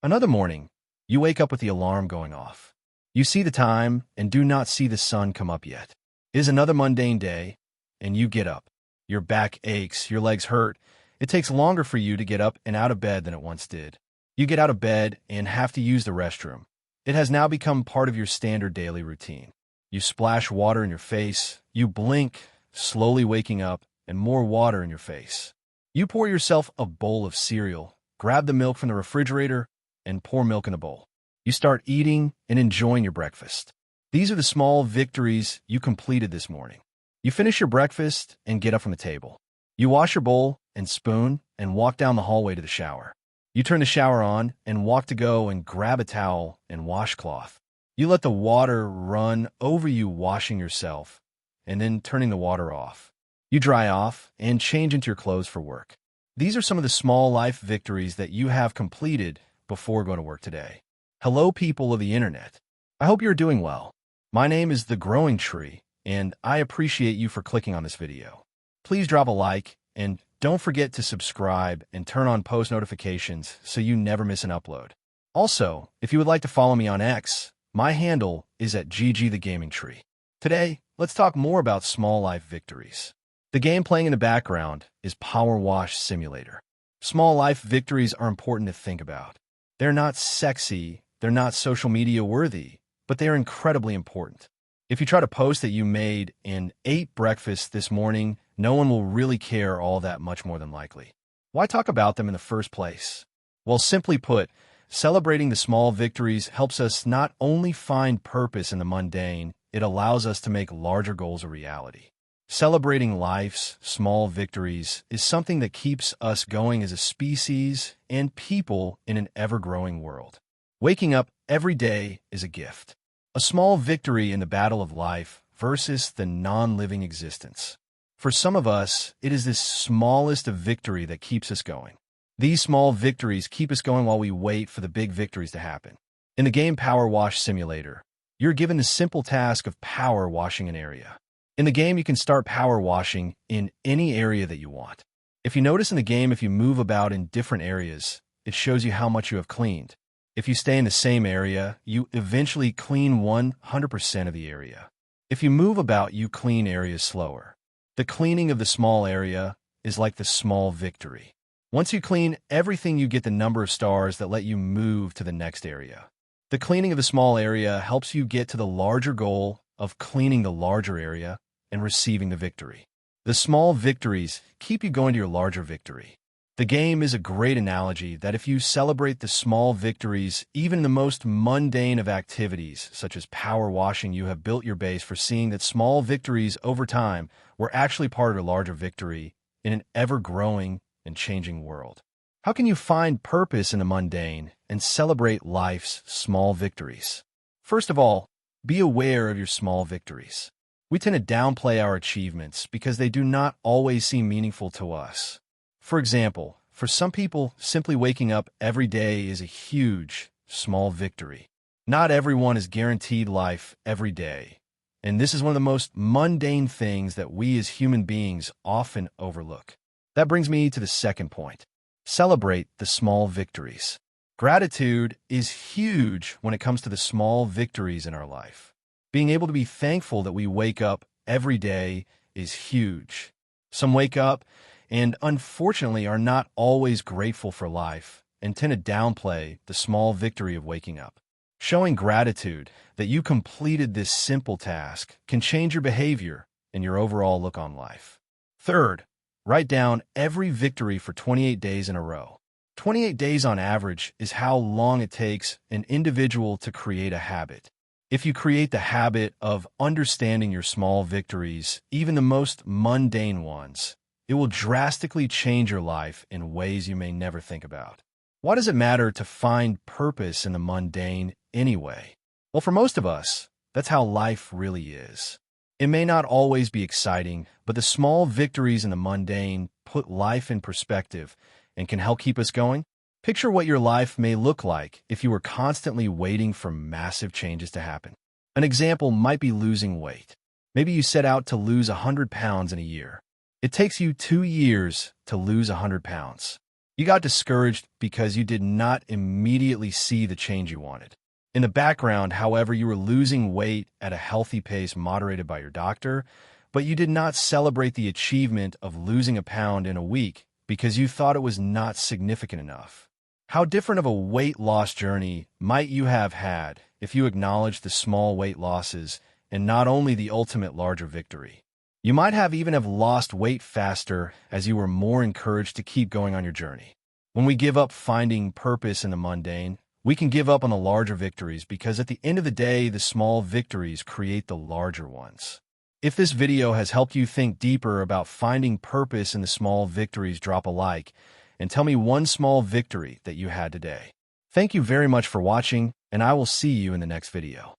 Another morning, you wake up with the alarm going off. You see the time and do not see the sun come up yet. It is another mundane day, and you get up. Your back aches, your legs hurt. It takes longer for you to get up and out of bed than it once did. You get out of bed and have to use the restroom. It has now become part of your standard daily routine. You splash water in your face, you blink, slowly waking up, and more water in your face. You pour yourself a bowl of cereal, grab the milk from the refrigerator, and pour milk in the bowl. You start eating and enjoying your breakfast. These are the small victories you completed this morning. You finish your breakfast and get up from the table. You wash your bowl and spoon and walk down the hallway to the shower. You turn the shower on and walk to go and grab a towel and washcloth. You let the water run over you washing yourself and then turning the water off. You dry off and change into your clothes for work. These are some of the small life victories that you have completed before going to work today. Hello, people of the internet. I hope you're doing well. My name is The Growing Tree, and I appreciate you for clicking on this video. Please drop a like, and don't forget to subscribe and turn on post notifications so you never miss an upload. Also, if you would like to follow me on X, my handle is @GG_TheGamingTree. Today, let's talk more about small life victories. The game playing in the background is PowerWash Simulator. Small life victories are important to think about. They're not sexy, they're not social media worthy, but they are incredibly important. If you try to post that you made and ate breakfast this morning, no one will really care all that much more than likely. Why talk about them in the first place? Well, simply put, celebrating the small victories helps us not only find purpose in the mundane, it allows us to make larger goals a reality. Celebrating life's small victories is something that keeps us going as a species and people in an ever-growing world. Waking up every day is a gift. A small victory in the battle of life versus the non-living existence. For some of us, it is this smallest of victory that keeps us going. These small victories keep us going while we wait for the big victories to happen. In the game PowerWash Simulator, you're given the simple task of power washing an area. In the game, you can start power washing in any area that you want. If you notice in the game, if you move about in different areas, it shows you how much you have cleaned. If you stay in the same area, you eventually clean 100% of the area. If you move about, you clean areas slower. The cleaning of the small area is like the small victory. Once you clean everything, you get the number of stars that let you move to the next area. The cleaning of the small area helps you get to the larger goal of cleaning the larger area and receiving the victory. The small victories keep you going to your larger victory. The game is a great analogy that if you celebrate the small victories, even in the most mundane of activities, such as power washing, you have built your base for seeing that small victories over time were actually part of a larger victory in an ever-growing and changing world. How can you find purpose in the mundane and celebrate life's small victories? First of all, be aware of your small victories. We tend to downplay our achievements because they do not always seem meaningful to us. For example, for some people, simply waking up every day is a huge, small victory. Not everyone is guaranteed life every day, and this is one of the most mundane things that we as human beings often overlook. That brings me to the second point. Celebrate the small victories. Gratitude is huge when it comes to the small victories in our life. Being able to be thankful that we wake up every day is huge. Some wake up and unfortunately are not always grateful for life and tend to downplay the small victory of waking up. Showing gratitude that you completed this simple task can change your behavior and your overall look on life. Third, write down every victory for 28 days in a row. 28 days on average is how long it takes an individual to create a habit. If you create the habit of understanding your small victories, even the most mundane ones, it will drastically change your life in ways you may never think about. Why does it matter to find purpose in the mundane anyway? Well, for most of us, that's how life really is. It may not always be exciting, but the small victories in the mundane put life in perspective and can help keep us going. Picture what your life may look like if you were constantly waiting for massive changes to happen. An example might be losing weight. Maybe you set out to lose 100 pounds in a year. It takes you 2 years to lose 100 pounds. You got discouraged because you did not immediately see the change you wanted. In the background, however, you were losing weight at a healthy pace moderated by your doctor, but you did not celebrate the achievement of losing a pound in a week because you thought it was not significant enough. How different of a weight loss journey might you have had if you acknowledged the small weight losses and not only the ultimate larger victory? You might have even have lost weight faster as you were more encouraged to keep going on your journey. When we give up finding purpose in the mundane, we can give up on the larger victories because at the end of the day, the small victories create the larger ones. If this video has helped you think deeper about finding purpose in the small victories, drop a like and tell me one small victory that you had today. Thank you very much for watching, and I will see you in the next video.